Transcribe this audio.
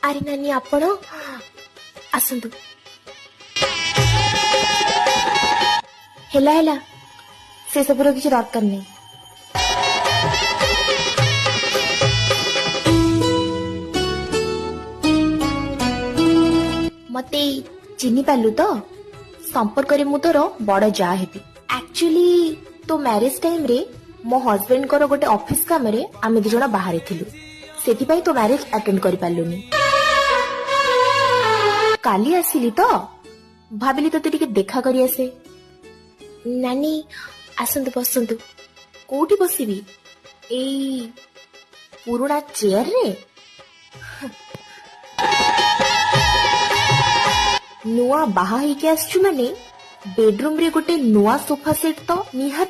ଆରେ ନାନୀ ଆପଣ ଆସନ୍ତୁ। ହେଲା ହେଲା, ସେ ସବୁର କିଛି ଦରକାର ନାହିଁ। ମତେ ଚିହ୍ନି ପାରିଲୁ ତ? ସମ୍ପର୍କରେ ମୁଁ ତୋର ବଡ ଯା ହେବି। ଆକ୍ଚୁଆଲି ତୋ ମ୍ୟାରେଜ ଟାଇମରେ ମୋ ହଜବେଣ୍ଡଙ୍କର ଗୋଟେ ଅଫିସ କାମରେ ଆମେ 2 ଜଣ ବାହାରେ ଥିଲୁ, ସେଥିପାଇଁ ତୋ ମ୍ୟାରେଜ ଆଟେଣ୍ଡ କରିପାରିଲୁନି। କାଲି ଆସିଲି ତ ଭାବିଲି ତୋତେ ଟିକେ ଦେଖା କରି ଆସେ। ନାନୀ ଆସନ୍ତୁ ବସନ୍ତୁ। କୋଉଠି ବସିବି? ଏଇ ପୁରୁଣା ଚେୟାରରେ? ନୂଆ ବାହା ହେଇକି ଆସିଛୁ ମାନେ ବେଡରୁମ ରେ ଗୋଟେ ନୂଆ ସୋଫା ସେଟ୍ ତ ନିହାତି